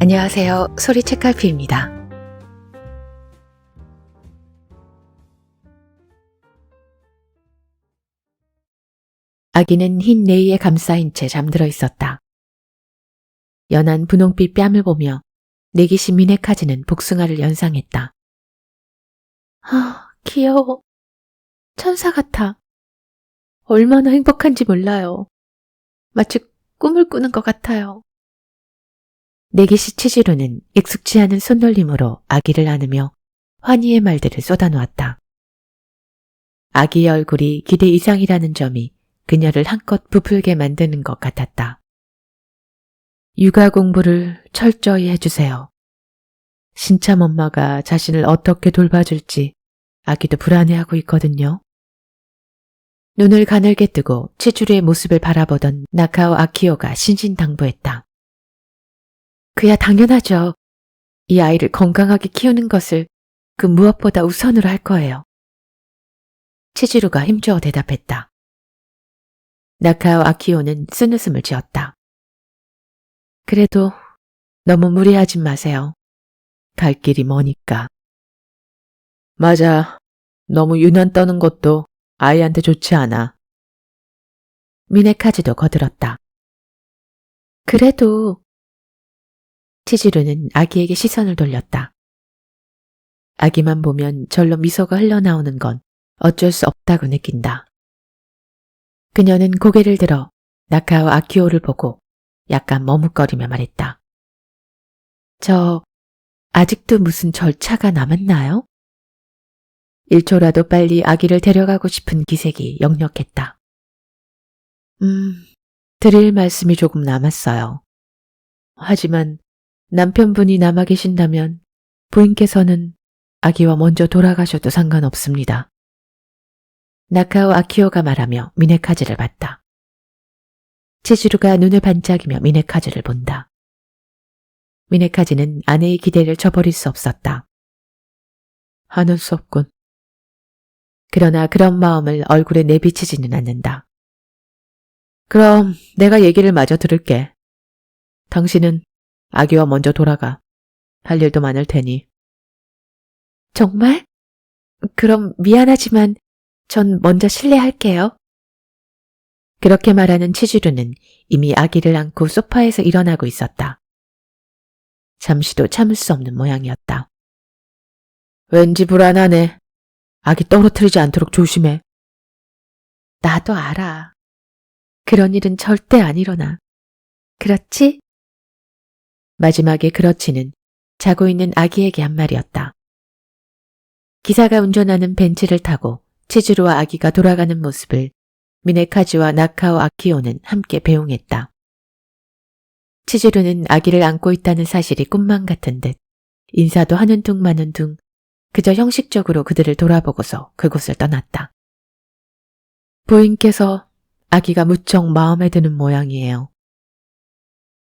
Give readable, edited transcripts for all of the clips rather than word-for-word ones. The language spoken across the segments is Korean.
안녕하세요. 소리 책갈피입니다. 아기는 흰 네이에 감싸인 채 잠들어 있었다. 연한 분홍빛 뺨을 보며 내기시 미네카즈는 복숭아를 연상했다. 귀여워. 천사 같아. 얼마나 행복한지 몰라요. 마치 꿈을 꾸는 것 같아요. 내기시 치지루는 익숙지 않은 손놀림으로 아기를 안으며 환희의 말들을 쏟아놓았다. 아기의 얼굴이 기대 이상이라는 점이 그녀를 한껏 부풀게 만드는 것 같았다. 육아 공부를 철저히 해주세요. 신참 엄마가 자신을 어떻게 돌봐줄지 아기도 불안해하고 있거든요. 눈을 가늘게 뜨고 치주루의 모습을 바라보던 나카오 아키오가 신신당부했다. 그야 당연하죠. 이 아이를 건강하게 키우는 것을 그 무엇보다 우선으로 할 거예요. 치지루가 힘주어 대답했다. 나카오 아키오는 쓴웃음을 지었다. 그래도 너무 무리하지 마세요. 갈 길이 머니까. 맞아. 너무 유난 떠는 것도 아이한테 좋지 않아. 미네카즈도 거들었다. 그래도 치지루는 아기에게 시선을 돌렸다. 아기만 보면 절로 미소가 흘러나오는 건 어쩔 수 없다고 느낀다. 그녀는 고개를 들어 나카오 아키오를 보고 약간 머뭇거리며 말했다. 아직도 무슨 절차가 남았나요? 1초라도 빨리 아기를 데려가고 싶은 기색이 역력했다. 드릴 말씀이 조금 남았어요. 하지만 남편분이 남아 계신다면 부인께서는 아기와 먼저 돌아가셔도 상관없습니다. 나카오 아키오가 말하며 미네카즈를 봤다. 치지루가 눈을 반짝이며 미네카즈를 본다. 미네카즈는 아내의 기대를 저버릴 수 없었다. 하는 수 없군. 그러나 그런 마음을 얼굴에 내비치지는 않는다. 그럼 내가 얘기를 마저 들을게. 당신은 아기와 먼저 돌아가. 할 일도 많을 테니. 정말? 그럼 미안하지만 전 먼저 실례할게요. 그렇게 말하는 치주루는 이미 아기를 안고 소파에서 일어나고 있었다. 잠시도 참을 수 없는 모양이었다. 왠지 불안하네. 아기 떨어뜨리지 않도록 조심해. 나도 알아. 그런 일은 절대 안 일어나. 그렇지? 마지막에 그렇지는 자고 있는 아기에게 한 말이었다. 기사가 운전하는 벤츠를 타고 치주루와 아기가 돌아가는 모습을 미네카즈와 나카오 아키오는 함께 배웅했다. 치주루는 아기를 안고 있다는 사실이 꿈만 같은 듯 인사도 하는 둥 마는 둥 그저 형식적으로 그들을 돌아보고서 그곳을 떠났다. 부인께서 아기가 무척 마음에 드는 모양이에요.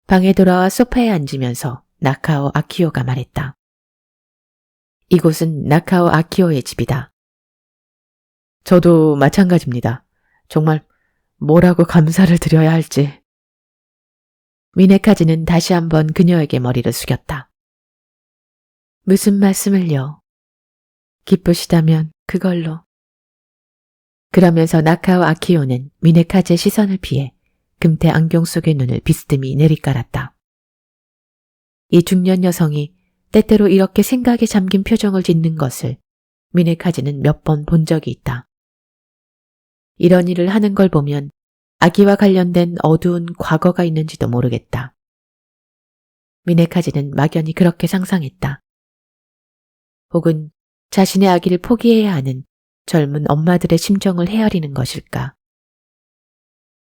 방에 돌아와 소파에 앉으면서 나카오 아키오가 말했다. 이곳은 나카오 아키오의 집이다. 저도 마찬가지입니다. 정말 뭐라고 감사를 드려야 할지. 미네카즈는 다시 한번 그녀에게 머리를 숙였다. 무슨 말씀을요? 기쁘시다면 그걸로. 그러면서 나카오 아키오는 미네카즈의 시선을 피해 금태 안경 속의 눈을 비스듬히 내리깔았다. 이 중년 여성이 때때로 이렇게 생각에 잠긴 표정을 짓는 것을 미네카즈는 몇 번 본 적이 있다. 이런 일을 하는 걸 보면 아기와 관련된 어두운 과거가 있는지도 모르겠다. 미네카즈는 막연히 그렇게 상상했다. 혹은 자신의 아기를 포기해야 하는 젊은 엄마들의 심정을 헤아리는 것일까.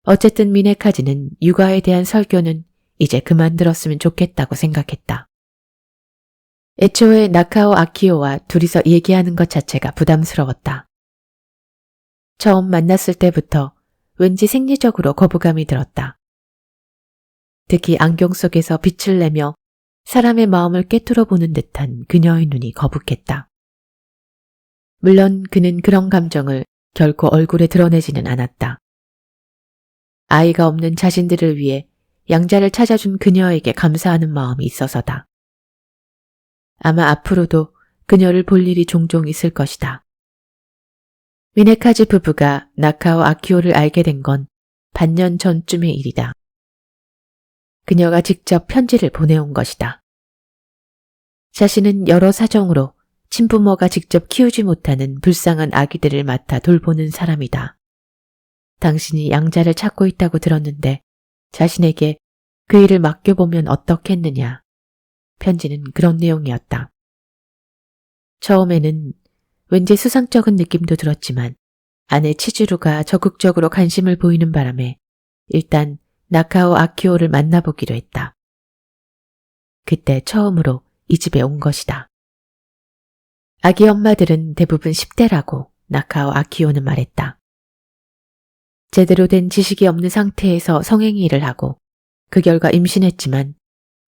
어쨌든 미네카즈는 육아에 대한 설교는 이제 그만 들었으면 좋겠다고 생각했다. 애초에 나카오 아키오와 둘이서 얘기하는 것 자체가 부담스러웠다. 처음 만났을 때부터 왠지 생리적으로 거부감이 들었다. 특히 안경 속에서 빛을 내며 사람의 마음을 꿰뚫어 보는 듯한 그녀의 눈이 거북했다. 물론 그는 그런 감정을 결코 얼굴에 드러내지는 않았다. 아이가 없는 자신들을 위해 양자를 찾아준 그녀에게 감사하는 마음이 있어서다. 아마 앞으로도 그녀를 볼 일이 종종 있을 것이다. 미네카즈 부부가 나카오 아키오를 알게 된 건 반년 전쯤의 일이다. 그녀가 직접 편지를 보내온 것이다. 자신은 여러 사정으로 친부모가 직접 키우지 못하는 불쌍한 아기들을 맡아 돌보는 사람이다. 당신이 양자를 찾고 있다고 들었는데 자신에게 그 일을 맡겨보면 어떻겠느냐. 편지는 그런 내용이었다. 처음에는 왠지 수상쩍은 느낌도 들었지만 아내 치즈루가 적극적으로 관심을 보이는 바람에 일단 나카오 아키오를 만나보기로 했다. 그때 처음으로 이 집에 온 것이다. 아기 엄마들은 대부분 10대라고 나카오 아키오는 말했다. 제대로 된 지식이 없는 상태에서 성행위를 하고 그 결과 임신했지만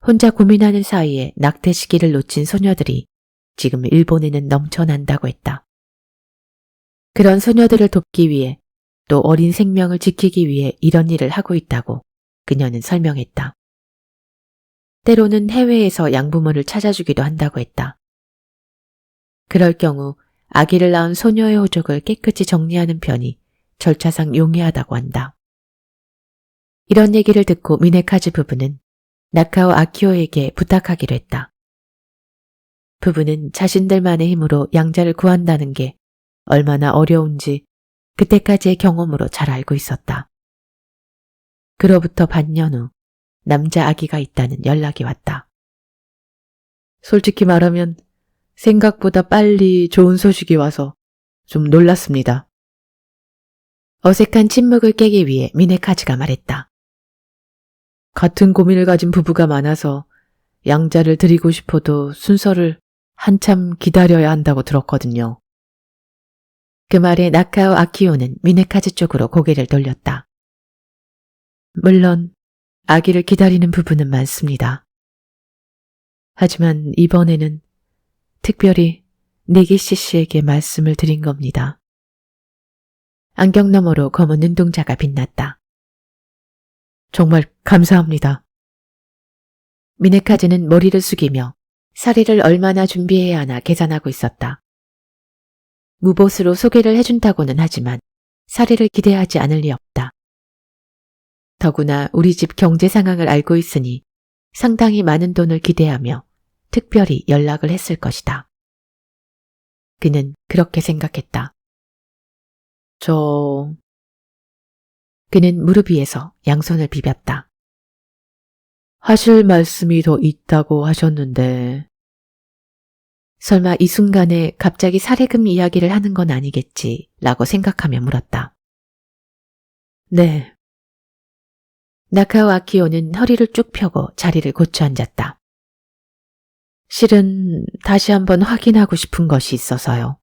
혼자 고민하는 사이에 낙태 시기를 놓친 소녀들이 지금 일본에는 넘쳐난다고 했다. 그런 소녀들을 돕기 위해 또 어린 생명을 지키기 위해 이런 일을 하고 있다고 그녀는 설명했다. 때로는 해외에서 양부모를 찾아주기도 한다고 했다. 그럴 경우 아기를 낳은 소녀의 호적을 깨끗이 정리하는 편이 절차상 용이하다고 한다. 이런 얘기를 듣고 미네카즈 부부는 나카오 아키오에게 부탁하기로 했다. 부부는 자신들만의 힘으로 양자를 구한다는 게 얼마나 어려운지 그때까지의 경험으로 잘 알고 있었다. 그로부터 반년 후 남자 아기가 있다는 연락이 왔다. 솔직히 말하면 생각보다 빨리 좋은 소식이 와서 좀 놀랐습니다. 어색한 침묵을 깨기 위해 미네카즈가 말했다. 같은 고민을 가진 부부가 많아서 양자를 드리고 싶어도 순서를 한참 기다려야 한다고 들었거든요. 그 말에 나카오 아키오는 미네카즈 쪽으로 고개를 돌렸다. 물론 아기를 기다리는 부부는 많습니다. 하지만 이번에는 특별히 네기시 씨에게 말씀을 드린 겁니다. 안경 너머로 검은 눈동자가 빛났다. 정말 감사합니다. 미네카즈는 머리를 숙이며 사리를 얼마나 준비해야 하나 계산하고 있었다. 무보수로 소개를 해준다고는 하지만 사리를 기대하지 않을 리 없다. 더구나 우리 집 경제 상황을 알고 있으니 상당히 많은 돈을 기대하며 특별히 연락을 했을 것이다. 그는 그렇게 생각했다. 그는 무릎 위에서 양손을 비볐다. 하실 말씀이 더 있다고 하셨는데 설마 이 순간에 갑자기 사례금 이야기를 하는 건 아니겠지 라고 생각하며 물었다. 네. 나카오 아키오는 허리를 쭉 펴고 자리를 고쳐 앉았다. 실은 다시 한번 확인하고 싶은 것이 있어서요.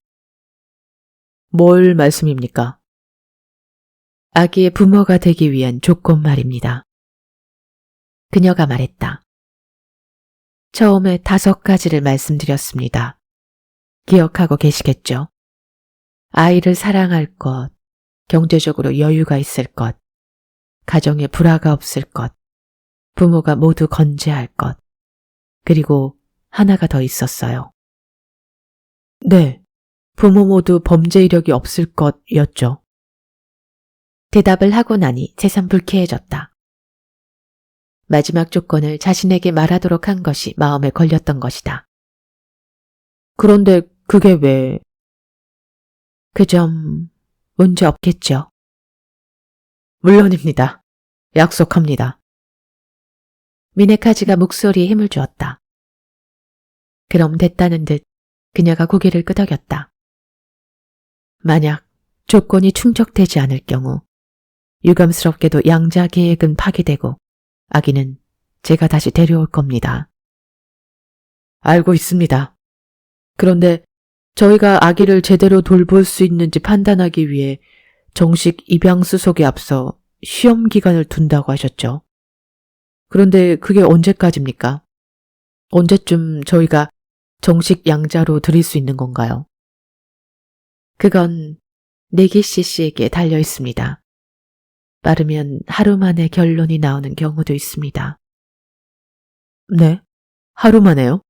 뭘 말씀입니까? 아기의 부모가 되기 위한 조건 말입니다. 그녀가 말했다. 처음에 5가지를 말씀드렸습니다. 기억하고 계시겠죠? 아이를 사랑할 것, 경제적으로 여유가 있을 것, 가정에 불화가 없을 것, 부모가 모두 건재할 것, 그리고 하나가 더 있었어요. 네, 부모 모두 범죄 이력이 없을 것이었죠. 대답을 하고 나니 새삼 불쾌해졌다. 마지막 조건을 자신에게 말하도록 한 것이 마음에 걸렸던 것이다. 그런데 그게 왜? 그 점 문제 없겠죠? 물론입니다. 약속합니다. 미네카즈가 목소리에 힘을 주었다. 그럼 됐다는 듯 그녀가 고개를 끄덕였다. 만약 조건이 충족되지 않을 경우 유감스럽게도 양자 계획은 파기되고 아기는 제가 다시 데려올 겁니다. 알고 있습니다. 그런데 저희가 아기를 제대로 돌볼 수 있는지 판단하기 위해 정식 입양 수속에 앞서 시험 기간을 둔다고 하셨죠. 그런데 그게 언제까지입니까? 언제쯤 저희가 정식 양자로 드릴 수 있는 건가요? 그건 네기시 씨에게 달려 있습니다. 빠르면 하루 만에 결론이 나오는 경우도 있습니다. 네? 하루 만에요?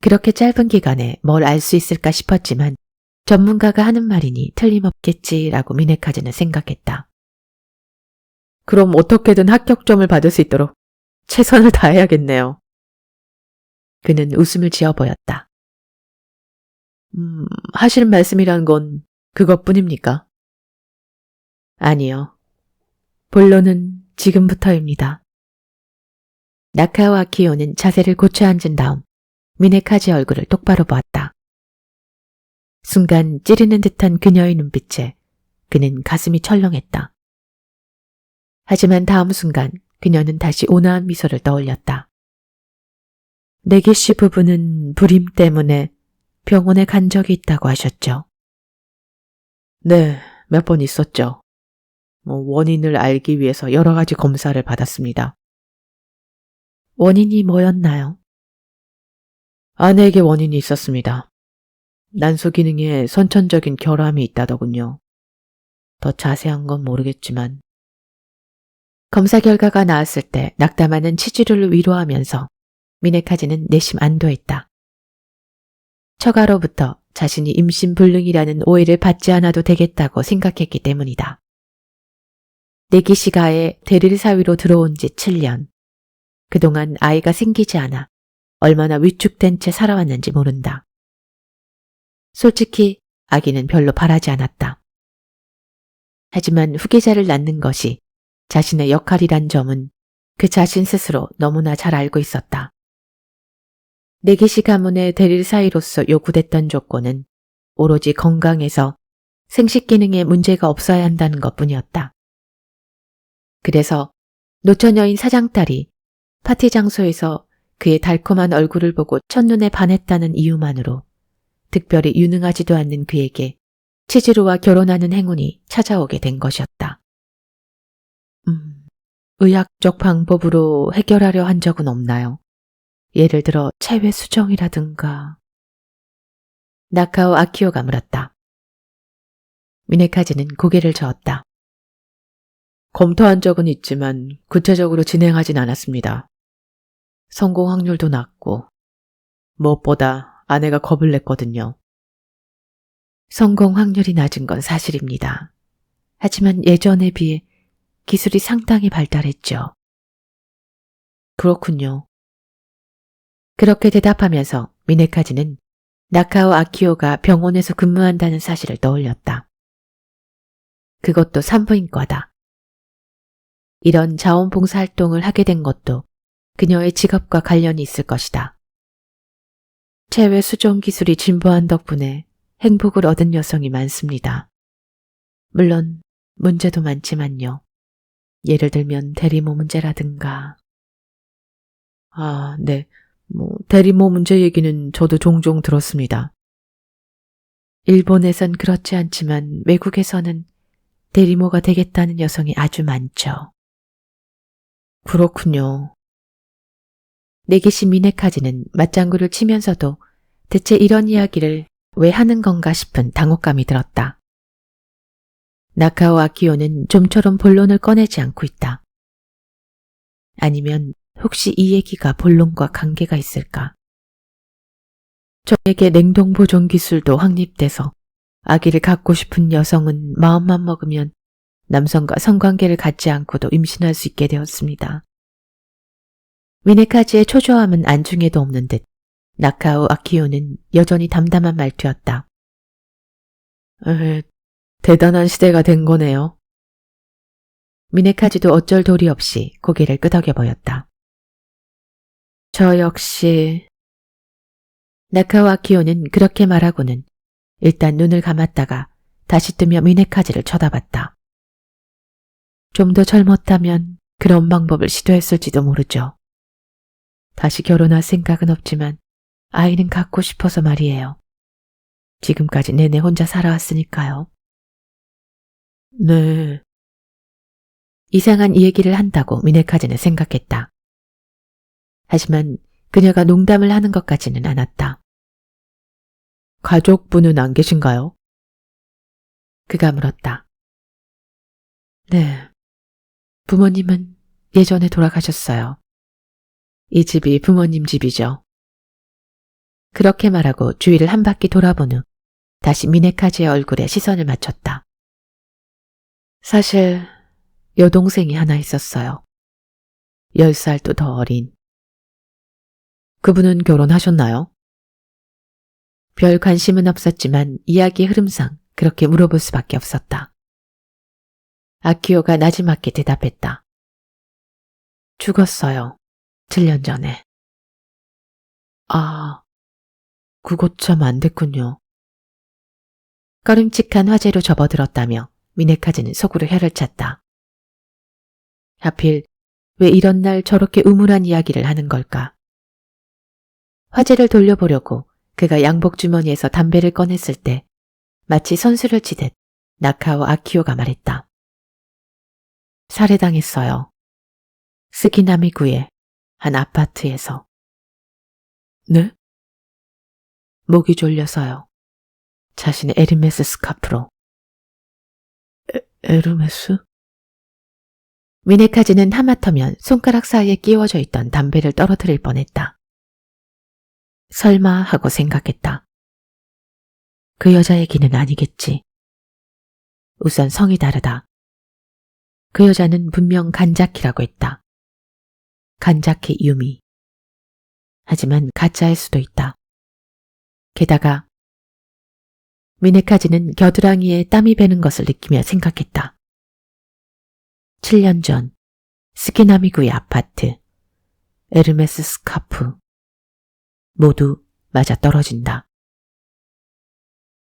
그렇게 짧은 기간에 뭘 알 수 있을까 싶었지만 전문가가 하는 말이니 틀림없겠지라고 미네카즈는 생각했다. 그럼 어떻게든 합격점을 받을 수 있도록 최선을 다해야겠네요. 그는 웃음을 지어 보였다. 하실 말씀이란 건 그것뿐입니까? 아니요. 본론은 지금부터입니다. 나카오 아키오는 자세를 고쳐 앉은 다음 미네카즈의 얼굴을 똑바로 보았다. 순간 찌르는 듯한 그녀의 눈빛에 그는 가슴이 철렁했다. 하지만 다음 순간 그녀는 다시 온화한 미소를 떠올렸다. 내기 씨 부부는 불임 때문에 병원에 간 적이 있다고 하셨죠? 네, 몇 번 있었죠. 원인을 알기 위해서 여러 가지 검사를 받았습니다. 원인이 뭐였나요? 아내에게 원인이 있었습니다. 난소 기능에 선천적인 결함이 있다더군요. 더 자세한 건 모르겠지만. 검사 결과가 나왔을 때 낙담하는 치즈루를 위로하면서 미네카즈는 내심 안도했다. 처가로부터 자신이 임신불능이라는 오해를 받지 않아도 되겠다고 생각했기 때문이다. 내기 씨가의 대릴 사위로 들어온 지 7년. 그동안 아이가 생기지 않아 얼마나 위축된 채 살아왔는지 모른다. 솔직히 아기는 별로 바라지 않았다. 하지만 후계자를 낳는 것이 자신의 역할이란 점은 그 자신 스스로 너무나 잘 알고 있었다. 내기 씨 가문의 대릴 사이로서 요구됐던 조건은 오로지 건강에서 생식 기능에 문제가 없어야 한다는 것뿐이었다. 그래서 노처녀인 사장딸이 파티 장소에서 그의 달콤한 얼굴을 보고 첫눈에 반했다는 이유만으로 특별히 유능하지도 않는 그에게 치즈루와 결혼하는 행운이 찾아오게 된 것이었다. 의학적 방법으로 해결하려 한 적은 없나요? 예를 들어 체외 수정이라든가. 나카오 아키오가 물었다. 미네카즈는 고개를 저었다. 검토한 적은 있지만 구체적으로 진행하진 않았습니다. 성공 확률도 낮고 무엇보다 아내가 겁을 냈거든요. 성공 확률이 낮은 건 사실입니다. 하지만 예전에 비해 기술이 상당히 발달했죠. 그렇군요. 그렇게 대답하면서 미네카즈는 나카오 아키오가 병원에서 근무한다는 사실을 떠올렸다. 그것도 산부인과다. 이런 자원봉사 활동을 하게 된 것도 그녀의 직업과 관련이 있을 것이다. 체외 수정 기술이 진보한 덕분에 행복을 얻은 여성이 많습니다. 물론 문제도 많지만요. 예를 들면 대리모 문제라든가. 네. 대리모 문제 얘기는 저도 종종 들었습니다. 일본에선 그렇지 않지만 외국에서는 대리모가 되겠다는 여성이 아주 많죠. 그렇군요. 내기시 미네카즈는 맞장구를 치면서도 대체 이런 이야기를 왜 하는 건가 싶은 당혹감이 들었다. 나카오 아키오는 좀처럼 본론을 꺼내지 않고 있다. 아니면 혹시 이 얘기가 본론과 관계가 있을까? 저에게 냉동 보존 기술도 확립돼서 아기를 갖고 싶은 여성은 마음만 먹으면 남성과 성관계를 갖지 않고도 임신할 수 있게 되었습니다. 미네카즈의 초조함은 안중에도 없는 듯 나카오 아키오는 여전히 담담한 말투였다. 대단한 시대가 된 거네요. 미네카즈도 어쩔 도리 없이 고개를 끄덕여 보였다. 저 역시... 나카오 아키오는 그렇게 말하고는 일단 눈을 감았다가 다시 뜨며 미네카즈를 쳐다봤다. 좀 더 젊었다면 그런 방법을 시도했을지도 모르죠. 다시 결혼할 생각은 없지만 아이는 갖고 싶어서 말이에요. 지금까지 내내 혼자 살아왔으니까요. 네. 이상한 이 얘기를 한다고 미네카즈는 생각했다. 하지만 그녀가 농담을 하는 것 같지는 않았다. 가족분은 안 계신가요? 그가 물었다. 네. 부모님은 예전에 돌아가셨어요. 이 집이 부모님 집이죠. 그렇게 말하고 주위를 한 바퀴 돌아본 후 다시 미네카즈의 얼굴에 시선을 맞췄다. 사실 여동생이 하나 있었어요. 10살도 더 어린. 그분은 결혼하셨나요? 별 관심은 없었지만 이야기의 흐름상 그렇게 물어볼 수밖에 없었다. 아키오가 나지막히 대답했다. 죽었어요. 7년 전에. 아, 그것 참 안 됐군요. 꺼림칙한 화제로 접어들었다며 미네카즈는 속으로 혀를 찼다. 하필 왜 이런 날 저렇게 우물한 이야기를 하는 걸까? 화제를 돌려보려고 그가 양복 주머니에서 담배를 꺼냈을 때 마치 선수를 치듯 나카오 아키오가 말했다. 살해당했어요. 스키나미구의 한 아파트에서. 네? 목이 졸려서요. 자신의 에르메스 스카프로. 에르메스? 미네카즈는 하마터면 손가락 사이에 끼워져 있던 담배를 떨어뜨릴 뻔했다. 설마 하고 생각했다. 그 여자 얘기는 아니겠지. 우선 성이 다르다. 그 여자는 분명 간자키라고 했다. 간자키 유미. 하지만 가짜일 수도 있다. 게다가 미네카즈는 겨드랑이에 땀이 배는 것을 느끼며 생각했다. 7년 전 스키나미구의 아파트, 에르메스 스카프 모두 맞아떨어진다.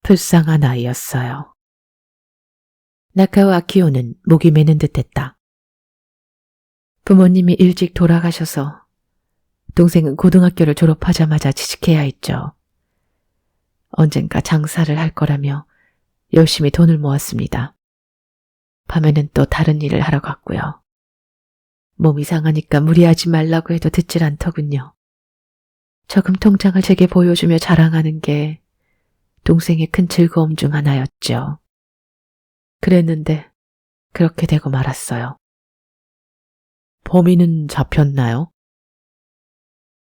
불쌍한 아이였어요. 나카오 아키오는 목이 메는 듯했다. 부모님이 일찍 돌아가셔서 동생은 고등학교를 졸업하자마자 취직해야 했죠. 언젠가 장사를 할 거라며 열심히 돈을 모았습니다. 밤에는 또 다른 일을 하러 갔고요. 몸이 상하니까 무리하지 말라고 해도 듣질 않더군요. 저금 통장을 제게 보여주며 자랑하는 게 동생의 큰 즐거움 중 하나였죠. 그랬는데 그렇게 되고 말았어요. 범인은 잡혔나요?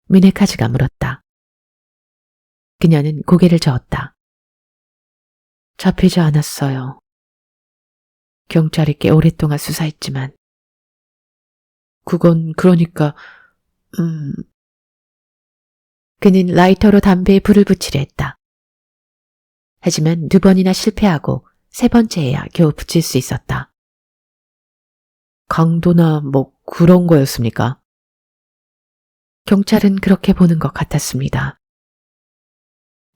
미네카즈가 물었다. 그녀는 고개를 저었다. 잡히지 않았어요. 경찰이 꽤 오랫동안 수사했지만. 그건 그러니까, 그는 라이터로 담배에 불을 붙이려 했다. 하지만 2번이나 실패하고 3번째에야 겨우 붙일 수 있었다. 강도나 뭐 그런 거였습니까? 경찰은 그렇게 보는 것 같았습니다.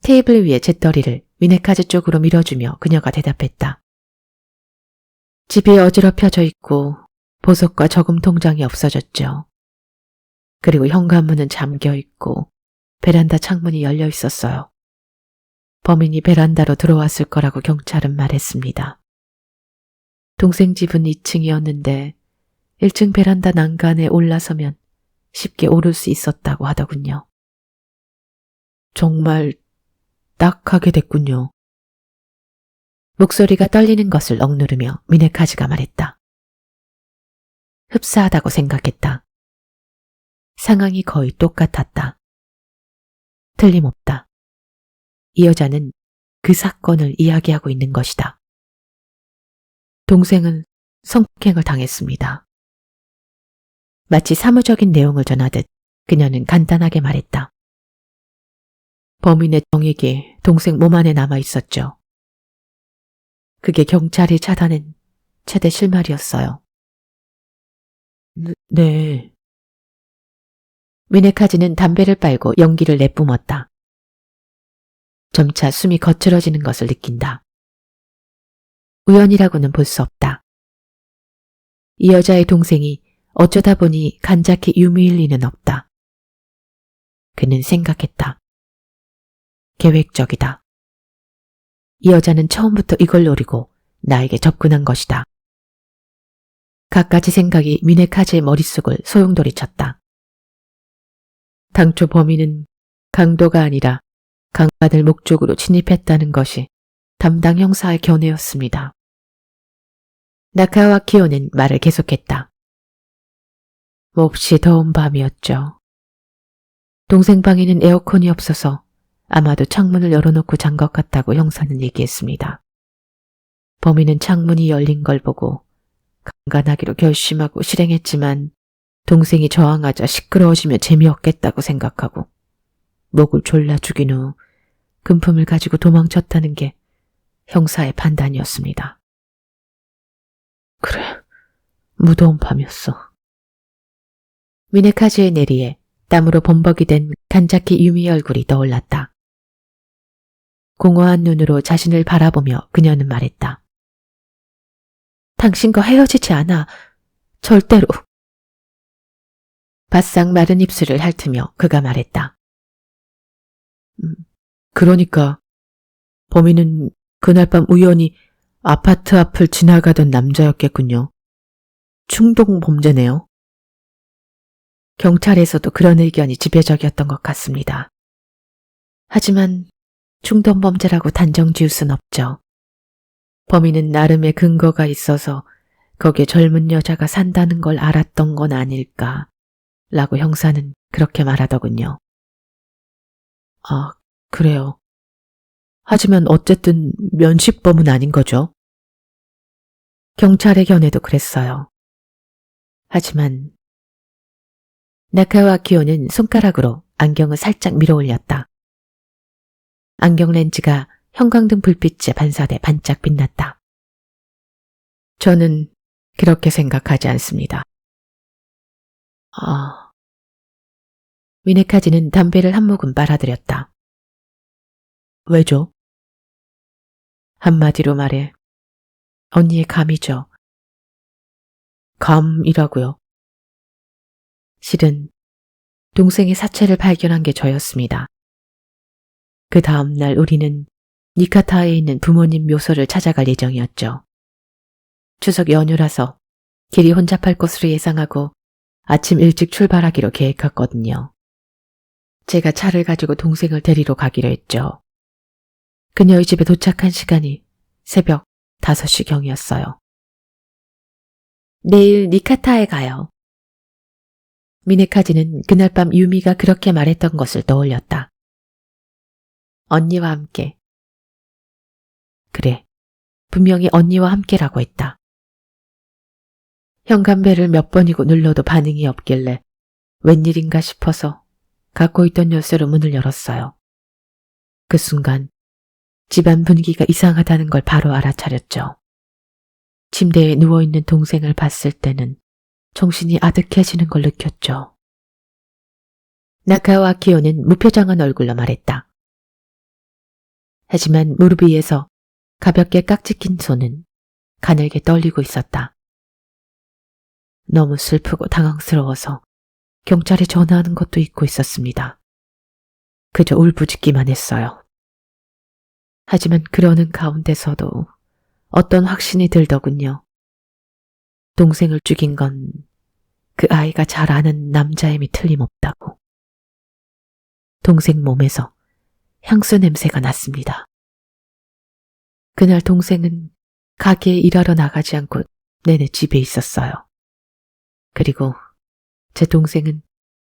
테이블 위에 잿더리를 미네카즈 쪽으로 밀어주며 그녀가 대답했다. 집이 어지럽혀져 있고 보석과 저금 통장이 없어졌죠. 그리고 현관문은 잠겨 있고 베란다 창문이 열려 있었어요. 범인이 베란다로 들어왔을 거라고 경찰은 말했습니다. 동생 집은 2층이었는데 1층 베란다 난간에 올라서면 쉽게 오를 수 있었다고 하더군요. 정말 딱하게 됐군요. 목소리가 떨리는 것을 억누르며 미네카즈가 말했다. 흡사하다고 생각했다. 상황이 거의 똑같았다. 틀림없다. 이 여자는 그 사건을 이야기하고 있는 것이다. 동생은 성폭행을 당했습니다. 마치 사무적인 내용을 전하듯 그녀는 간단하게 말했다. 범인의 정액이 동생 몸 안에 남아 있었죠. 그게 경찰이 찾아낸 최대 실마리였어요. 네. 미네카즈는 담배를 빨고 연기를 내뿜었다. 점차 숨이 거칠어지는 것을 느낀다. 우연이라고는 볼 수 없다. 이 여자의 동생이 어쩌다 보니 간자키 유미일 리는 없다. 그는 생각했다. 계획적이다. 이 여자는 처음부터 이걸 노리고 나에게 접근한 것이다. 갖가지 생각이 미네카즈의 머릿속을 소용돌이쳤다. 당초 범인은 강도가 아니라 강간을 목적으로 침입했다는 것이 담당 형사의 견해였습니다. 나카와 키오는 말을 계속했다. 몹시 더운 밤이었죠. 동생 방에는 에어컨이 없어서 아마도 창문을 열어놓고 잔 것 같다고 형사는 얘기했습니다. 범인은 창문이 열린 걸 보고 강간하기로 결심하고 실행했지만 동생이 저항하자 시끄러워지면 재미없겠다고 생각하고 목을 졸라 죽인 후 금품을 가지고 도망쳤다는 게 형사의 판단이었습니다. 그래, 무더운 밤이었어. 미네카즈의 내리에 땀으로 범벅이 된 간자키 유미의 얼굴이 떠올랐다. 공허한 눈으로 자신을 바라보며 그녀는 말했다. 당신과 헤어지지 않아. 절대로. 바싹 마른 입술을 핥으며 그가 말했다. 그러니까 범인은 그날 밤 우연히 아파트 앞을 지나가던 남자였겠군요. 충동 범죄네요. 경찰에서도 그런 의견이 지배적이었던 것 같습니다. 하지만 충동 범죄라고 단정 지을 순 없죠. 범인은 나름의 근거가 있어서 거기에 젊은 여자가 산다는 걸 알았던 건 아닐까 라고 형사는 그렇게 말하더군요. 아, 그래요. 하지만 어쨌든 면식범은 아닌 거죠. 경찰의 견해도 그랬어요. 하지만 나카와 키오는 손가락으로 안경을 살짝 밀어 올렸다. 안경 렌즈가 형광등 불빛에 반사돼 반짝 빛났다. 저는 그렇게 생각하지 않습니다. 미네카즈는 담배를 한 모금 빨아들였다. 왜죠? 한마디로 말해 언니의 감이죠. 감이라고요? 실은 동생의 사체를 발견한 게 저였습니다. 그 다음 날 우리는 니카타에 있는 부모님 묘소를 찾아갈 예정이었죠. 추석 연휴라서 길이 혼잡할 것으로 예상하고 아침 일찍 출발하기로 계획했거든요. 제가 차를 가지고 동생을 데리러 가기로 했죠. 그녀의 집에 도착한 시간이 새벽 5시경이었어요. 내일 니카타에 가요. 미네카즈는 그날 밤 유미가 그렇게 말했던 것을 떠올렸다. 언니와 함께. 그래, 분명히 언니와 함께라고 했다. 현관벨을 몇 번이고 눌러도 반응이 없길래 웬일인가 싶어서 갖고 있던 열쇠로 문을 열었어요. 그 순간 집안 분위기가 이상하다는 걸 바로 알아차렸죠. 침대에 누워있는 동생을 봤을 때는 정신이 아득해지는 걸 느꼈죠. 나카와 키오는 무표정한 얼굴로 말했다. 하지만 무릎 위에서 가볍게 깍지 낀 손은 가늘게 떨리고 있었다. 너무 슬프고 당황스러워서 경찰에 전화하는 것도 잊고 있었습니다. 그저 울부짖기만 했어요. 하지만 그러는 가운데서도 어떤 확신이 들더군요. 동생을 죽인 건 그 아이가 잘 아는 남자임이 틀림없다고. 동생 몸에서 향수 냄새가 났습니다. 그날 동생은 가게에 일하러 나가지 않고 내내 집에 있었어요. 그리고 제 동생은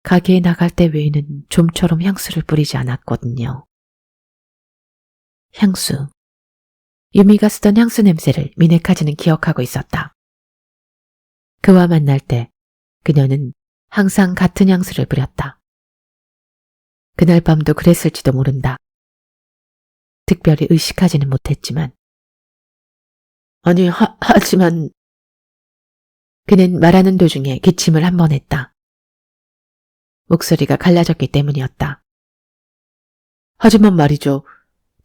가게에 나갈 때 외에는 좀처럼 향수를 뿌리지 않았거든요. 향수. 유미가 쓰던 향수 냄새를 미네카즈는 기억하고 있었다. 그와 만날 때 그녀는 항상 같은 향수를 뿌렸다. 그날 밤도 그랬을지도 모른다. 특별히 의식하지는 못했지만. 아니, 하지만 그는 말하는 도중에 기침을 한 번 했다. 목소리가 갈라졌기 때문이었다. 하지만 말이죠.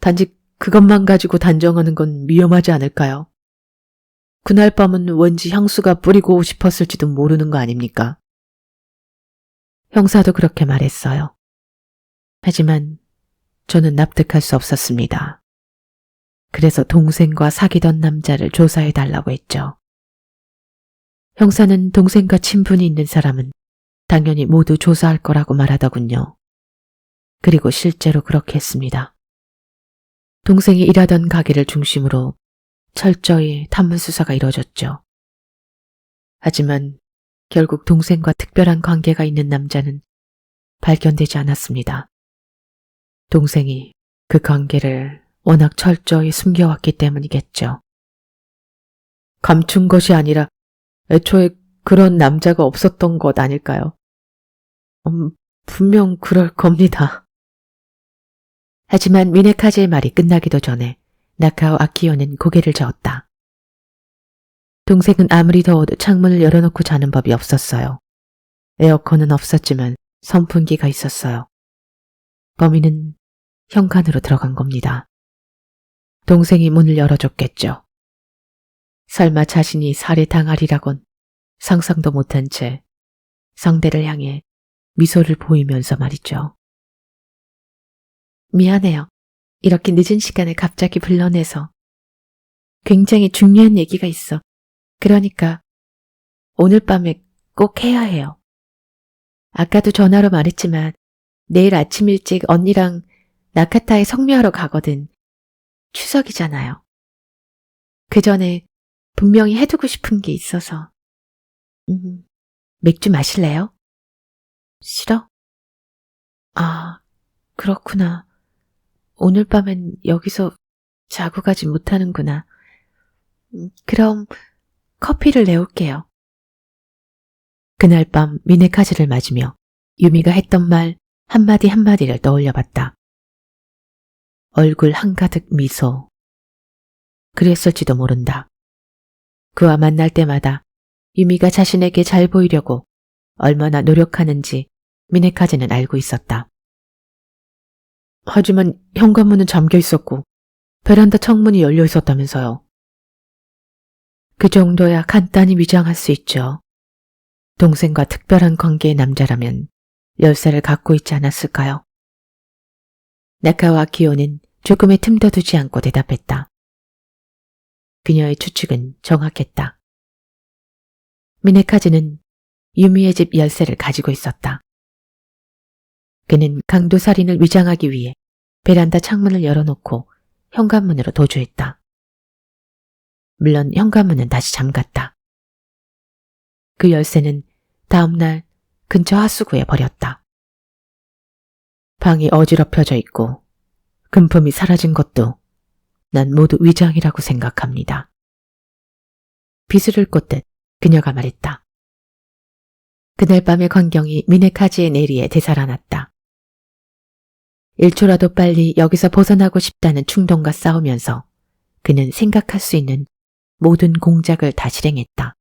단지 그것만 가지고 단정하는 건 위험하지 않을까요? 그날 밤은 왠지 향수가 뿌리고 싶었을지도 모르는 거 아닙니까? 형사도 그렇게 말했어요. 하지만 저는 납득할 수 없었습니다. 그래서 동생과 사귀던 남자를 조사해달라고 했죠. 형사는 동생과 친분이 있는 사람은 당연히 모두 조사할 거라고 말하더군요. 그리고 실제로 그렇게 했습니다. 동생이 일하던 가게를 중심으로 철저히 탐문 수사가 이뤄졌죠. 하지만 결국 동생과 특별한 관계가 있는 남자는 발견되지 않았습니다. 동생이 그 관계를 워낙 철저히 숨겨왔기 때문이겠죠. 감춘 것이 아니라 애초에 그런 남자가 없었던 것 아닐까요? 분명 그럴 겁니다. 하지만 미네카즈의 말이 끝나기도 전에 나카오 아키요는 고개를 저었다. 동생은 아무리 더워도 창문을 열어놓고 자는 법이 없었어요. 에어컨은 없었지만 선풍기가 있었어요. 범인은 현관으로 들어간 겁니다. 동생이 문을 열어줬겠죠. 설마 자신이 살해당하리라곤 상상도 못한 채 상대를 향해 미소를 보이면서 말이죠. 미안해요. 이렇게 늦은 시간에 갑자기 불러내서. 굉장히 중요한 얘기가 있어. 그러니까 오늘 밤에 꼭 해야 해요. 아까도 전화로 말했지만 내일 아침 일찍 언니랑 나카타에 성묘하러 가거든. 추석이잖아요. 그 전에 분명히 해두고 싶은 게 있어서. 맥주 마실래요? 싫어? 아, 그렇구나. 오늘 밤엔 여기서 자고 가지 못하는구나. 그럼 커피를 내올게요. 그날 밤 미네카즈를 맞으며 유미가 했던 말 한마디 한마디를 떠올려 봤다. 얼굴 한가득 미소. 그랬을지도 모른다. 그와 만날 때마다 유미가 자신에게 잘 보이려고 얼마나 노력하는지 미네카즈는 알고 있었다. 하지만 현관문은 잠겨 있었고 베란다 창문이 열려 있었다면서요. 그 정도야 간단히 위장할 수 있죠. 동생과 특별한 관계의 남자라면 열쇠를 갖고 있지 않았을까요? 나카오 아키요는 조금의 틈도 두지 않고 대답했다. 그녀의 추측은 정확했다. 미네카즈는 유미의 집 열쇠를 가지고 있었다. 그는 강도살인을 위장하기 위해 베란다 창문을 열어놓고 현관문으로 도주했다. 물론 현관문은 다시 잠갔다. 그 열쇠는 다음날 근처 하수구에 버렸다. 방이 어지럽혀져 있고 금품이 사라진 것도 난 모두 위장이라고 생각합니다. 비수를 꽂듯 그녀가 말했다. 그날 밤의 광경이 미네카즈의 내리에 되살아났다. 1초라도 빨리 여기서 벗어나고 싶다는 충동과 싸우면서 그는 생각할 수 있는 모든 공작을 다 실행했다.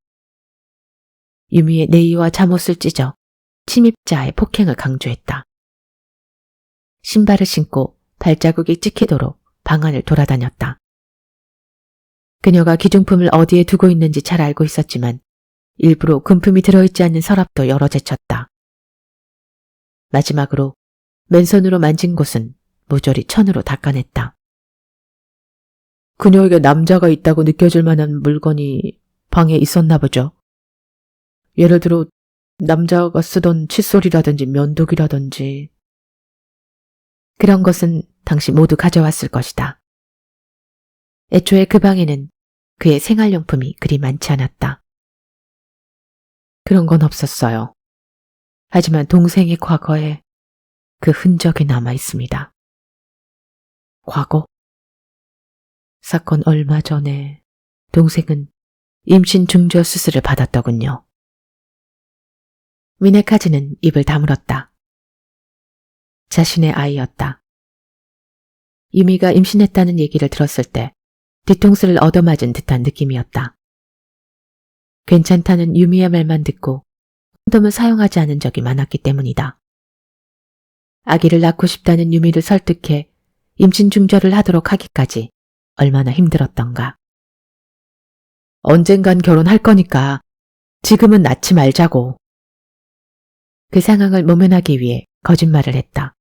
유미의 내의와 잠옷을 찢어 침입자의 폭행을 강조했다. 신발을 신고 발자국이 찍히도록 방 안을 돌아다녔다. 그녀가 기중품을 어디에 두고 있는지 잘 알고 있었지만 일부러 금품이 들어있지 않는 서랍도 열어 제쳤다. 마지막으로 맨손으로 만진 곳은 모조리 천으로 닦아냈다. 그녀에게 남자가 있다고 느껴질 만한 물건이 방에 있었나 보죠. 예를 들어 남자가 쓰던 칫솔이라든지 면도기라든지. 그런 것은 당신 모두 가져왔을 것이다. 애초에 그 방에는 그의 생활용품이 그리 많지 않았다. 그런 건 없었어요. 하지만 동생의 과거에 그 흔적이 남아 있습니다. 과거? 사건 얼마 전에 동생은 임신 중절 수술을 받았더군요. 미네카즈는 입을 다물었다. 자신의 아이였다. 유미가 임신했다는 얘기를 들었을 때 뒤통수를 얻어맞은 듯한 느낌이었다. 괜찮다는 유미의 말만 듣고 콘돔을 사용하지 않은 적이 많았기 때문이다. 아기를 낳고 싶다는 유미를 설득해 임신 중절을 하도록 하기까지 얼마나 힘들었던가. 언젠간 결혼할 거니까 지금은 낳지 말자고. 그 상황을 모면하기 위해 거짓말을 했다.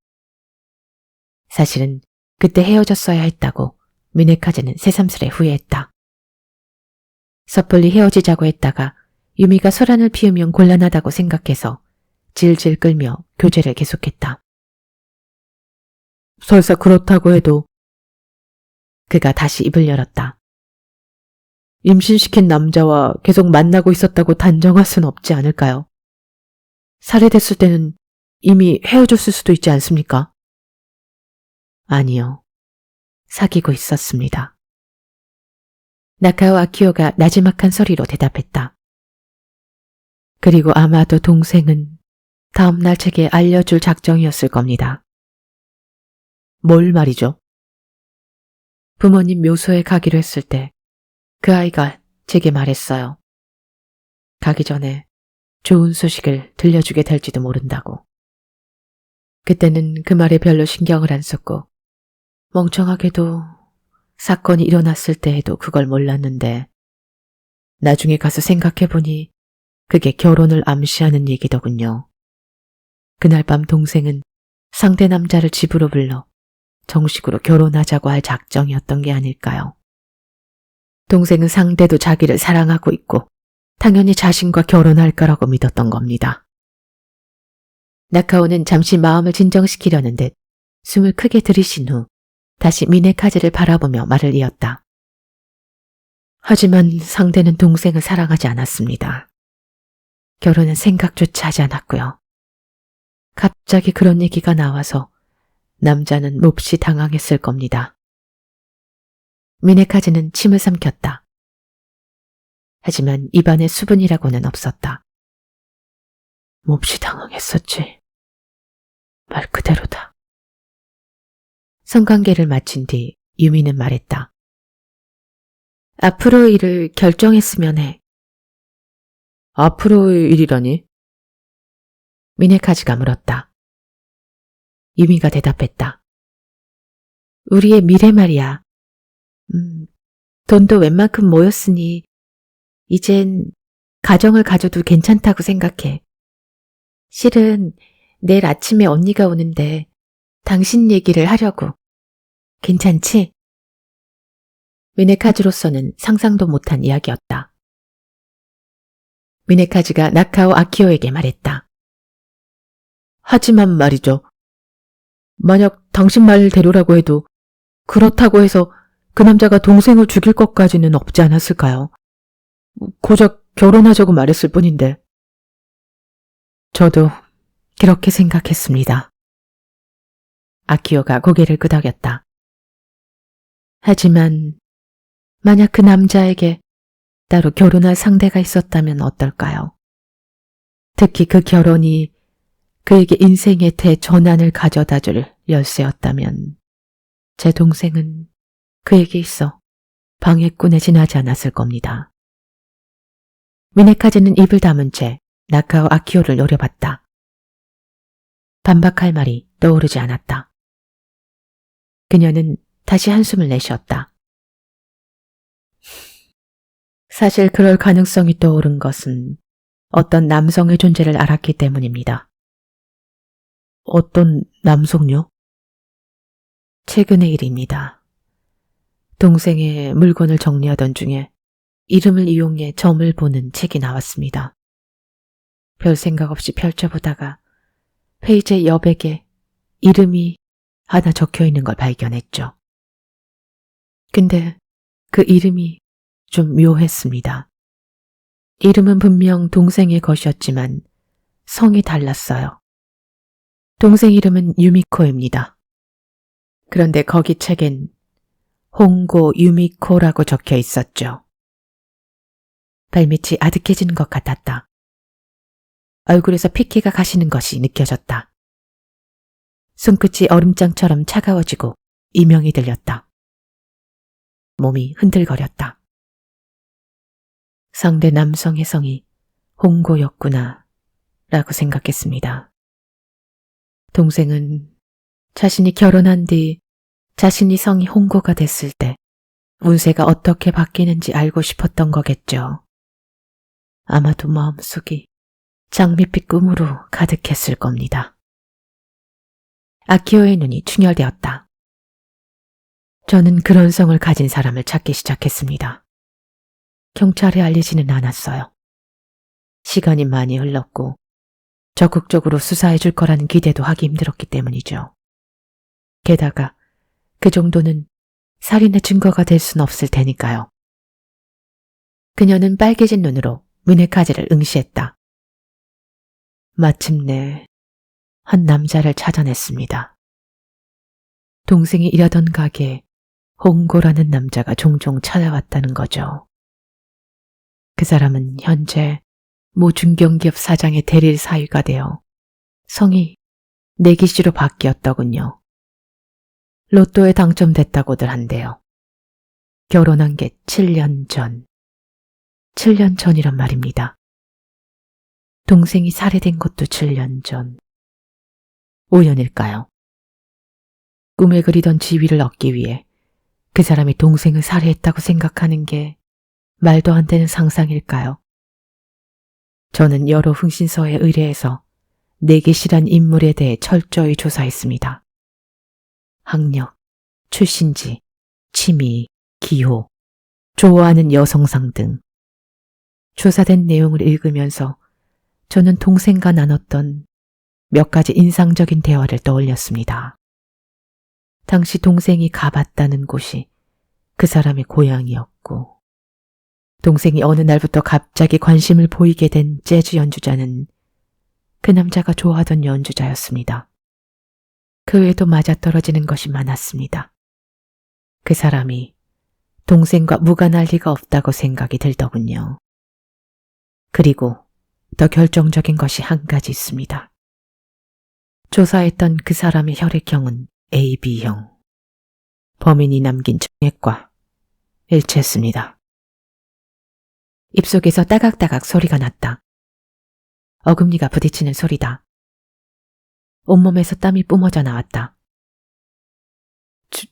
사실은 그때 헤어졌어야 했다고 미네카즈는 새삼스레 후회했다. 섣불리 헤어지자고 했다가 유미가 소란을 피우면 곤란하다고 생각해서 질질 끌며 교제를 계속했다. 설사 그렇다고 해도 그가 다시 입을 열었다. 임신시킨 남자와 계속 만나고 있었다고 단정할 순 없지 않을까요? 살해됐을 때는 이미 헤어졌을 수도 있지 않습니까? 아니요. 사귀고 있었습니다. 나카오 아키오가 나지막한 소리로 대답했다. 그리고 아마도 동생은 다음날 제게 알려줄 작정이었을 겁니다. 뭘 말이죠? 부모님 묘소에 가기로 했을 때 그 아이가 제게 말했어요. 가기 전에 좋은 소식을 들려주게 될지도 모른다고. 그때는 그 말에 별로 신경을 안 썼고 멍청하게도 사건이 일어났을 때에도 그걸 몰랐는데 나중에 가서 생각해보니 그게 결혼을 암시하는 얘기더군요. 그날 밤 동생은 상대 남자를 집으로 불러 정식으로 결혼하자고 할 작정이었던 게 아닐까요? 동생은 상대도 자기를 사랑하고 있고 당연히 자신과 결혼할 거라고 믿었던 겁니다. 나카오는 잠시 마음을 진정시키려는 듯 숨을 크게 들이신 후 다시 미네카즈를 바라보며 말을 이었다. 하지만 상대는 동생을 사랑하지 않았습니다. 결혼은 생각조차 하지 않았고요. 갑자기 그런 얘기가 나와서 남자는 몹시 당황했을 겁니다. 미네카즈는 침을 삼켰다. 하지만 입안에 수분이라고는 없었다. 몹시 당황했었지. 말 그대로다. 성관계를 마친 뒤 유미는 말했다. 앞으로의 일을 결정했으면 해. 앞으로의 일이라니? 미네카즈가 물었다. 유미가 대답했다. 우리의 미래 말이야. 돈도 웬만큼 모였으니 이젠 가정을 가져도 괜찮다고 생각해. 실은 내일 아침에 언니가 오는데 당신 얘기를 하려고. 괜찮지? 미네카즈로서는 상상도 못한 이야기였다. 미네카즈가 나카오 아키오에게 말했다. 하지만 말이죠. 만약 당신 말대로라고 해도 그렇다고 해서 그 남자가 동생을 죽일 것까지는 없지 않았을까요? 고작 결혼하자고 말했을 뿐인데. 저도 그렇게 생각했습니다. 아키오가 고개를 끄덕였다. 하지만 만약 그 남자에게 따로 결혼할 상대가 있었다면 어떨까요? 특히 그 결혼이 그에게 인생의 대전환을 가져다줄 열쇠였다면 제 동생은 그에게 있어 방해꾼에 지나지 않았을 겁니다. 미네카즈는 입을 다문 채 나카오 아키오를 노려봤다. 반박할 말이 떠오르지 않았다. 그녀는 다시 한숨을 내쉬었다. 사실 그럴 가능성이 떠오른 것은 어떤 남성의 존재를 알았기 때문입니다. 어떤 남성요? 최근의 일입니다. 동생의 물건을 정리하던 중에 이름을 이용해 점을 보는 책이 나왔습니다. 별 생각 없이 펼쳐보다가 페이지의 여백에 이름이 하나 적혀 있는 걸 발견했죠. 근데 그 이름이 좀 묘했습니다. 이름은 분명 동생의 것이었지만 성이 달랐어요. 동생 이름은 유미코입니다. 그런데 거기 책엔 홍고 유미코라고 적혀 있었죠. 발밑이 아득해지는 것 같았다. 얼굴에서 피기가 가시는 것이 느껴졌다. 손끝이 얼음장처럼 차가워지고 이명이 들렸다. 몸이 흔들거렸다. 상대 남성의 성이 홍고였구나 라고 생각했습니다. 동생은 자신이 결혼한 뒤 자신이 성이 홍고가 됐을 때 운세가 어떻게 바뀌는지 알고 싶었던 거겠죠. 아마도 마음속이 장밋빛 꿈으로 가득했을 겁니다. 아키오의 눈이 충혈되었다. 저는 그런 성을 가진 사람을 찾기 시작했습니다. 경찰에 알리지는 않았어요. 시간이 많이 흘렀고 적극적으로 수사해 줄 거라는 기대도 하기 힘들었기 때문이죠. 게다가 그 정도는 살인의 증거가 될 순 없을 테니까요. 그녀는 빨개진 눈으로 미네카즈를 응시했다. 마침내 한 남자를 찾아냈습니다. 동생이 일하던 가게에 홍고라는 남자가 종종 찾아왔다는 거죠. 그 사람은 현재 모 중견기업 사장의 대릴 사위가 되어 성이 내기씨로 바뀌었더군요. 로또에 당첨됐다고들 한대요. 결혼한 게 7년 전. 7년 전이란 말입니다. 동생이 살해된 것도 7년 전. 우연일까요? 꿈에 그리던 지위를 얻기 위해 그 사람이 동생을 살해했다고 생각하는 게 말도 안 되는 상상일까요? 저는 여러 흥신서에 의뢰해서 내기씨란 인물에 대해 철저히 조사했습니다. 학력, 출신지, 취미, 기호, 좋아하는 여성상 등 조사된 내용을 읽으면서 저는 동생과 나눴던 몇 가지 인상적인 대화를 떠올렸습니다. 당시 동생이 가봤다는 곳이 그 사람의 고향이었고, 동생이 어느 날부터 갑자기 관심을 보이게 된 재즈 연주자는 그 남자가 좋아하던 연주자였습니다. 그 외에도 맞아떨어지는 것이 많았습니다. 그 사람이 동생과 무관할 리가 없다고 생각이 들더군요. 그리고 더 결정적인 것이 한 가지 있습니다. 조사했던 그 사람의 혈액형은 AB형. 범인이 남긴 정액과 일치했습니다. 입속에서 따각따각 소리가 났다. 어금니가 부딪히는 소리다. 온몸에서 땀이 뿜어져 나왔다.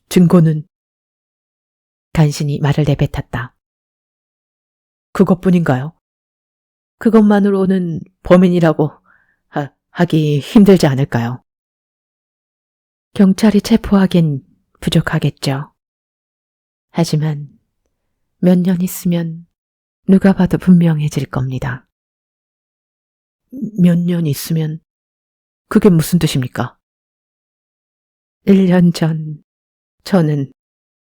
증거는? 간신히 말을 내뱉었다. 그것뿐인가요? 그것만으로는 범인이라고 하기 힘들지 않을까요? 경찰이 체포하긴 부족하겠죠. 하지만 몇 년 있으면 누가 봐도 분명해질 겁니다. 몇 년 있으면 그게 무슨 뜻입니까? 1년 전 저는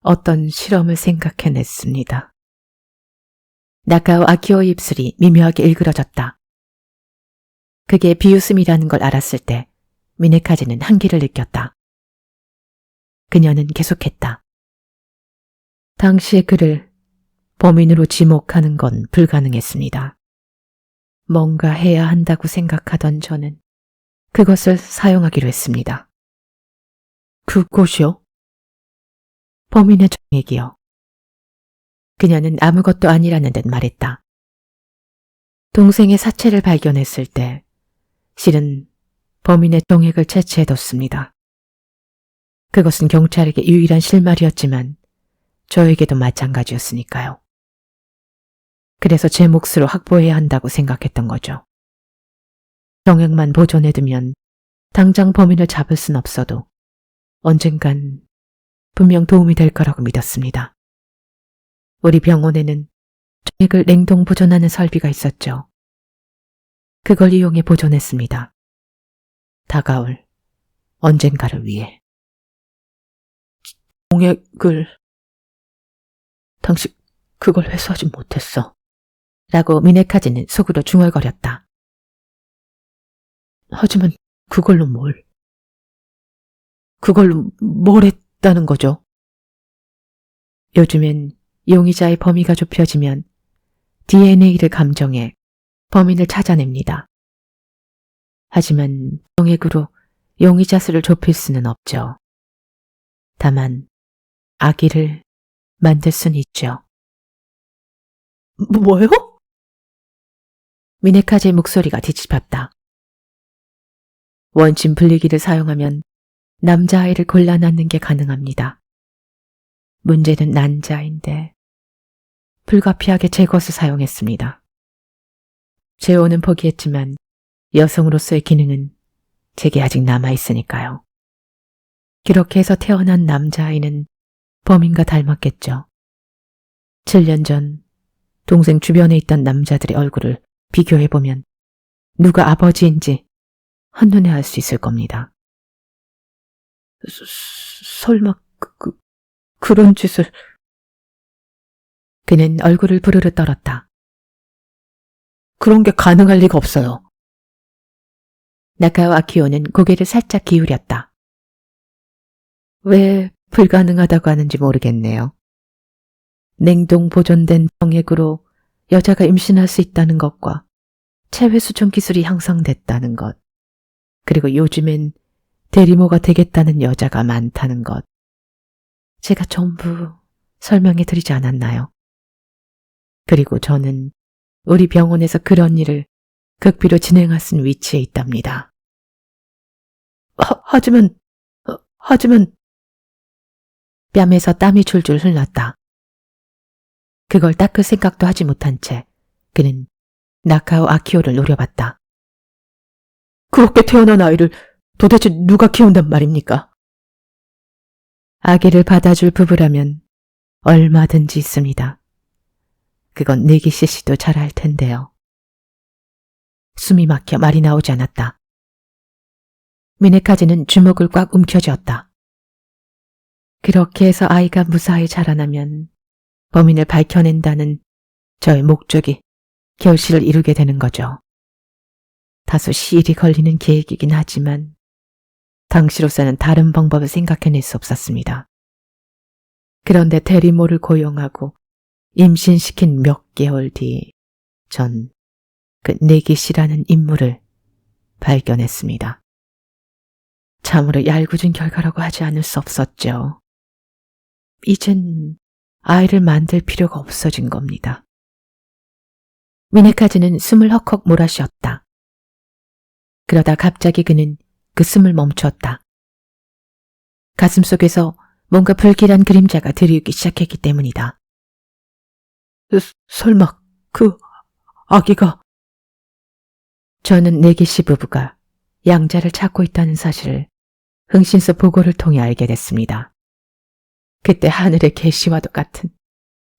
어떤 실험을 생각해냈습니다. 나카오 아키오의 입술이 미묘하게 일그러졌다. 그게 비웃음이라는 걸 알았을 때 미네카즈는 한기를 느꼈다. 그녀는 계속했다. 당시의 그를 범인으로 지목하는 건 불가능했습니다. 뭔가 해야 한다고 생각하던 저는 그것을 사용하기로 했습니다. 그것이요? 범인의 정액이요. 그녀는 아무것도 아니라는 듯 말했다. 동생의 사체를 발견했을 때 실은 범인의 정액을 채취해뒀습니다. 그것은 경찰에게 유일한 실마리였지만 저에게도 마찬가지였으니까요. 그래서 제 몫으로 확보해야 한다고 생각했던 거죠. 정액만 보존해두면 당장 범인을 잡을 순 없어도 언젠간 분명 도움이 될 거라고 믿었습니다. 우리 병원에는 정액을 냉동 보존하는 설비가 있었죠. 그걸 이용해 보존했습니다. 다가올 언젠가를 위해. 정액을... 당신 그걸 회수하지 못했어. 라고 미네카즈는 속으로 중얼거렸다. 하지만 그걸로 뭘 했다는 거죠? 요즘엔 용의자의 범위가 좁혀지면 DNA를 감정해 범인을 찾아냅니다. 하지만 정액으로 용의자 수를 좁힐 수는 없죠. 다만 아기를 만들 수는 있죠. 뭐요? 미네카즈의 목소리가 뒤집혔다. 원심 분리기를 사용하면 남자아이를 골라 낳는 게 가능합니다. 문제는 난자인데 불가피하게 제 것을 사용했습니다. 재혼은 포기했지만 여성으로서의 기능은 제게 아직 남아있으니까요. 그렇게 해서 태어난 남자아이는 범인과 닮았겠죠. 7년 전 동생 주변에 있던 남자들의 얼굴을 비교해보면 누가 아버지인지 한눈에 알 수 있을 겁니다. 설마 그런 짓을... 그는 얼굴을 부르르 떨었다. 그런 게 가능할 리가 없어요. 나카오 아키오는 고개를 살짝 기울였다. 왜 불가능하다고 하는지 모르겠네요. 냉동 보존된 정액으로 여자가 임신할 수 있다는 것과 체외수정 기술이 향상됐다는 것, 그리고 요즘엔 대리모가 되겠다는 여자가 많다는 것. 제가 전부 설명해 드리지 않았나요? 그리고 저는 우리 병원에서 그런 일을 극비로 진행할 수 있는 위치에 있답니다. 하지만 뺨에서 땀이 줄줄 흘렀다. 그걸 닦을 생각도 하지 못한 채 그는 나카오 아키오를 노려봤다. 그렇게 태어난 아이를 도대체 누가 키운단 말입니까? 아기를 받아줄 부부라면 얼마든지 있습니다. 그건 네기시 씨도 잘 알 텐데요. 숨이 막혀 말이 나오지 않았다. 미네카즈는 주먹을 꽉 움켜쥐었다. 그렇게 해서 아이가 무사히 자라나면 범인을 밝혀낸다는 저의 목적이 결실을 이루게 되는 거죠. 다소 시일이 걸리는 계획이긴 하지만 당시로서는 다른 방법을 생각해낼 수 없었습니다. 그런데 대리모를 고용하고 임신시킨 몇 개월 뒤 전 그 네기시라는 인물을 발견했습니다. 참으로 얄궂은 결과라고 하지 않을 수 없었죠. 이젠 아이를 만들 필요가 없어진 겁니다. 미네카즈는 숨을 헉헉 몰아쉬었다. 그러다 갑자기 그는 그 숨을 멈추었다. 가슴속에서 뭔가 불길한 그림자가 들이우기 시작했기 때문이다. 설마 그 아기가... 저는 네기시 부부가 양자를 찾고 있다는 사실을 흥신소 보고를 통해 알게 됐습니다. 그때 하늘의 계시와도 같은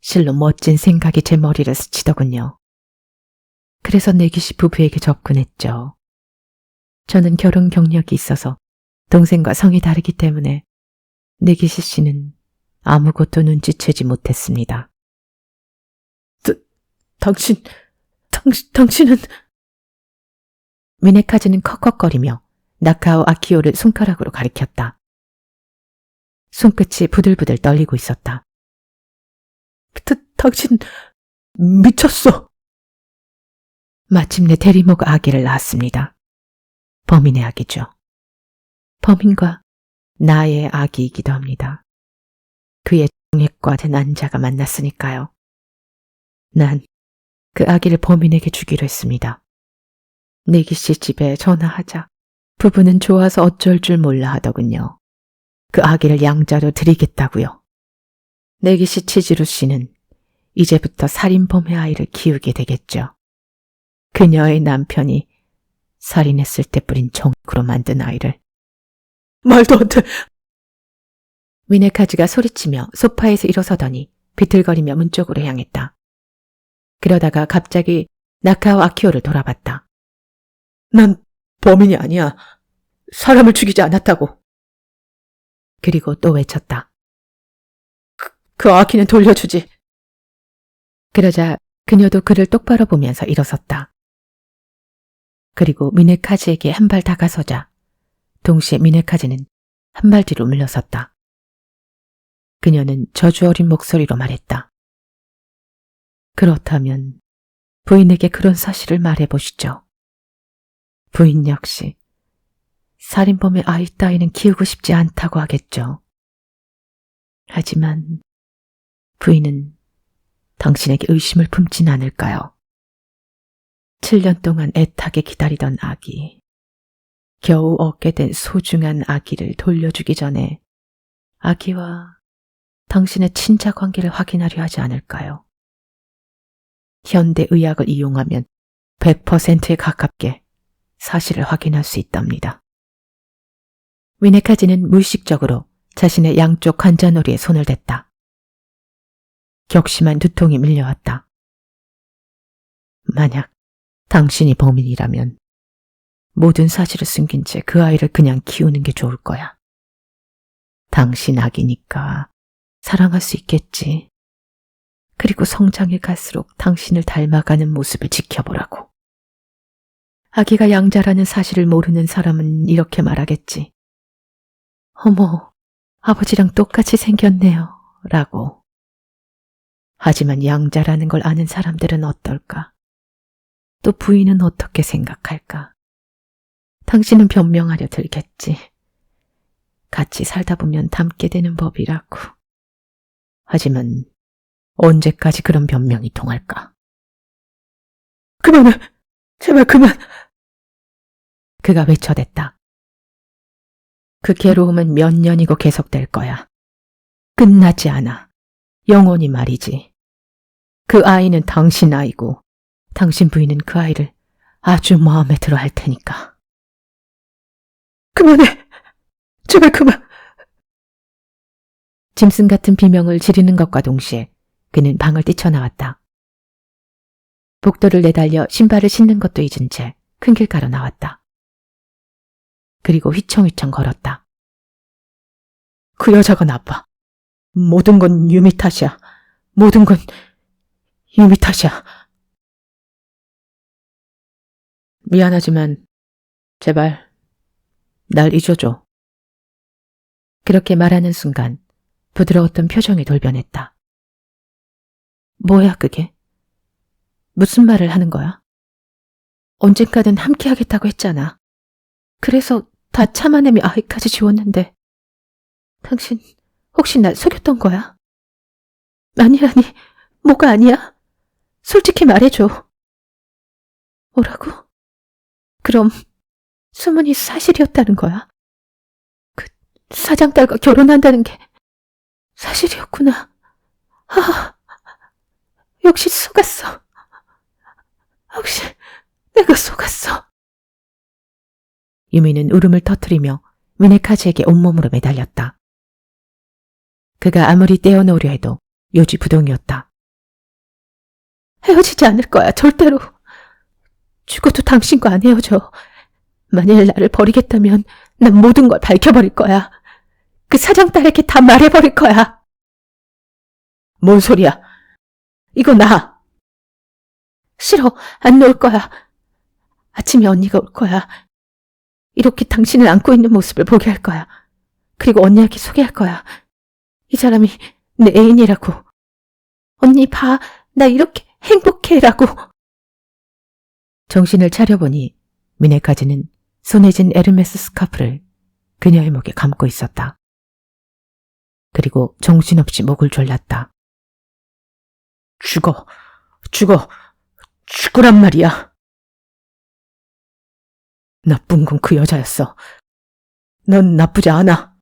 실로 멋진 생각이 제 머리를 스치더군요. 그래서 네기시 부부에게 접근했죠. 저는 결혼 경력이 있어서 동생과 성이 다르기 때문에 네기시 씨는 아무것도 눈치채지 못했습니다. 당신은... 미네카즈는 컥컥거리며 나카오 아키오를 손가락으로 가리켰다. 손끝이 부들부들 떨리고 있었다. 당신 미쳤어. 마침내 대리모가 아기를 낳았습니다. 범인의 아기죠. 범인과 나의 아기이기도 합니다. 그의 정액과 제 난자가 만났으니까요. 난 그 아기를 범인에게 주기로 했습니다. 네기씨 집에 전화하자 부부는 좋아서 어쩔 줄 몰라 하더군요. 그 아기를 양자로 드리겠다고요. 네기씨 치즈루 씨는 이제부터 살인범의 아이를 키우게 되겠죠. 그녀의 남편이 살인했을 때 뿌린 정액으로 만든 아이를. 말도 안 돼. 미네카즈가 소리치며 소파에서 일어서더니 비틀거리며 문 쪽으로 향했다. 그러다가 갑자기 나카오 아키오를 돌아봤다. 난 범인이 아니야. 사람을 죽이지 않았다고. 그리고 또 외쳤다. 그 아기는 돌려주지. 그러자 그녀도 그를 똑바로 보면서 일어섰다. 그리고 미네카즈에게 한 발 다가서자 동시에 미네카즈는 한 발 뒤로 물러섰다. 그녀는 저주 어린 목소리로 말했다. 그렇다면 부인에게 그런 사실을 말해보시죠. 부인 역시 살인범의 아이 따위는 키우고 싶지 않다고 하겠죠. 하지만 부인은 당신에게 의심을 품진 않을까요? 7년 동안 애타게 기다리던 아기, 겨우 얻게 된 소중한 아기를 돌려주기 전에 아기와 당신의 친자 관계를 확인하려 하지 않을까요? 현대의학을 이용하면 100%에 가깝게 사실을 확인할 수 있답니다. 미네카즈는 무의식적으로 자신의 양쪽 관자놀이에 손을 댔다. 격심한 두통이 밀려왔다. 만약 당신이 범인이라면 모든 사실을 숨긴 채 그 아이를 그냥 키우는 게 좋을 거야. 당신 아기니까 사랑할 수 있겠지. 그리고 성장해 갈수록 당신을 닮아가는 모습을 지켜보라고. 아기가 양자라는 사실을 모르는 사람은 이렇게 말하겠지. 어머, 아버지랑 똑같이 생겼네요. 라고. 하지만 양자라는 걸 아는 사람들은 어떨까? 또 부인은 어떻게 생각할까? 당신은 변명하려 들겠지. 같이 살다 보면 닮게 되는 법이라고. 하지만 언제까지 그런 변명이 통할까? 그만해! 제발 그만! 그가 외쳐댔다. 그 괴로움은 몇 년이고 계속될 거야. 끝나지 않아. 영원히 말이지. 그 아이는 당신 아이고 당신 부인은 그 아이를 아주 마음에 들어 할 테니까. 그만해! 제발 그만! 짐승 같은 비명을 지르는 것과 동시에 그는 방을 뛰쳐나왔다. 복도를 내달려 신발을 신는 것도 잊은 채 큰 길가로 나왔다. 그리고 휘청휘청 걸었다. 그 여자가 나빠. 모든 건 유미 탓이야. 모든 건 유미 탓이야. 미안하지만 제발 날 잊어줘. 그렇게 말하는 순간 부드러웠던 표정이 돌변했다. 뭐야 그게? 무슨 말을 하는 거야? 언젠가는 함께 하겠다고 했잖아. 그래서 다 참아내며 아이까지 지웠는데 당신 혹시 날 속였던 거야? 아니라니, 뭐가 아니야? 솔직히 말해줘. 뭐라고? 그럼 소문이 사실이었다는 거야? 그 사장 딸과 결혼한다는 게 사실이었구나. 아, 역시 속았어. 혹시 내가 속았어. 유미는 울음을 터뜨리며 미네카즈에게 온몸으로 매달렸다. 그가 아무리 떼어놓으려 해도 요지부동이었다. 헤어지지 않을 거야, 절대로. 죽어도 당신과 안 헤어져. 만일 나를 버리겠다면 난 모든 걸 밝혀버릴 거야. 그 사장 딸에게 다 말해버릴 거야. 뭔 소리야? 이거 나. 싫어, 안 놓을 거야. 아침에 언니가 올 거야. 이렇게 당신을 안고 있는 모습을 보게 할 거야. 그리고 언니에게 소개할 거야. 이 사람이 내 애인이라고. 언니 봐, 나 이렇게 행복해라고. 정신을 차려보니 미네카즈는 손에 쥔 에르메스 스카프를 그녀의 목에 감고 있었다. 그리고 정신없이 목을 졸랐다. 죽어, 죽으란 말이야. 나쁜 건 그 여자였어. 넌 나쁘지 않아.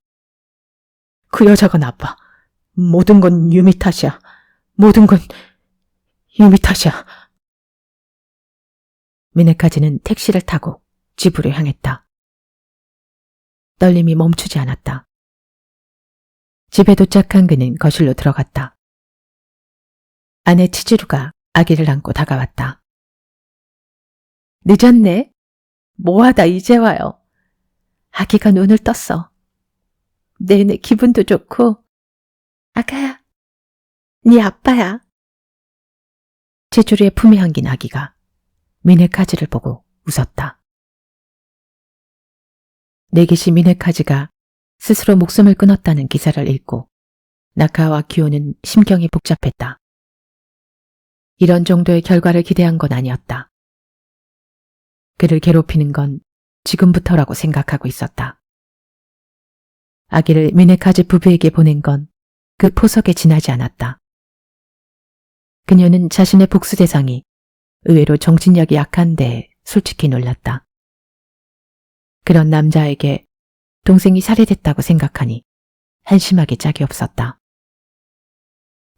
그 여자가 나빠. 모든 건 유미 탓이야. 모든 건 유미 탓이야. 미네카즈는 택시를 타고 집으로 향했다. 떨림이 멈추지 않았다. 집에 도착한 그는 거실로 들어갔다. 아내 치즈루가 아기를 안고 다가왔다. 늦었네. 뭐하다 이제 와요. 아기가 눈을 떴어. 내내 기분도 좋고. 아가야, 네 아빠야. 치즈루의 품에 안긴 아기가 미네카즈를 보고 웃었다. 네기시 미네카즈가 스스로 목숨을 끊었다는 기사를 읽고 나카와 키오는 심경이 복잡했다. 이런 정도의 결과를 기대한 건 아니었다. 그를 괴롭히는 건 지금부터라고 생각하고 있었다. 아기를 미네카즈 부부에게 보낸 건 그 포석에 지나지 않았다. 그녀는 자신의 복수 대상이 의외로 정신력이 약한데 솔직히 놀랐다. 그런 남자에게 동생이 살해됐다고 생각하니 한심하게 짝이 없었다.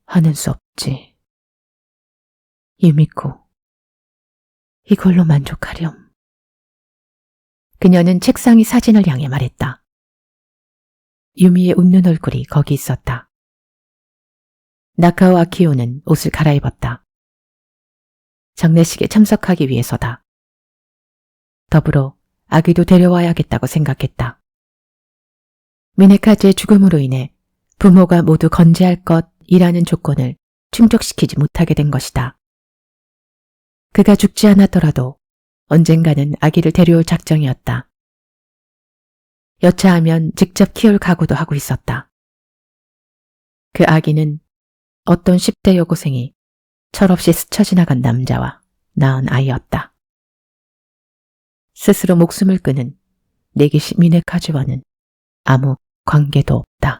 하는 수 없지. 유미코, 이걸로 만족하렴. 그녀는 책상 위 사진을 향해 말했다. 유미의 웃는 얼굴이 거기 있었다. 나카오 아키오는 옷을 갈아입었다. 장례식에 참석하기 위해서다. 더불어 아기도 데려와야겠다고 생각했다. 미네카즈의 죽음으로 인해 부모가 모두 건재할 것이라는 조건을 충족시키지 못하게 된 것이다. 그가 죽지 않았더라도 언젠가는 아기를 데려올 작정이었다. 여차하면 직접 키울 각오도 하고 있었다. 그 아기는 어떤 10대 여고생이 철없이 스쳐 지나간 남자와 낳은 아이였다. 스스로 목숨을 끊은 네기시 미네카즈와는 아무 관계도 없다.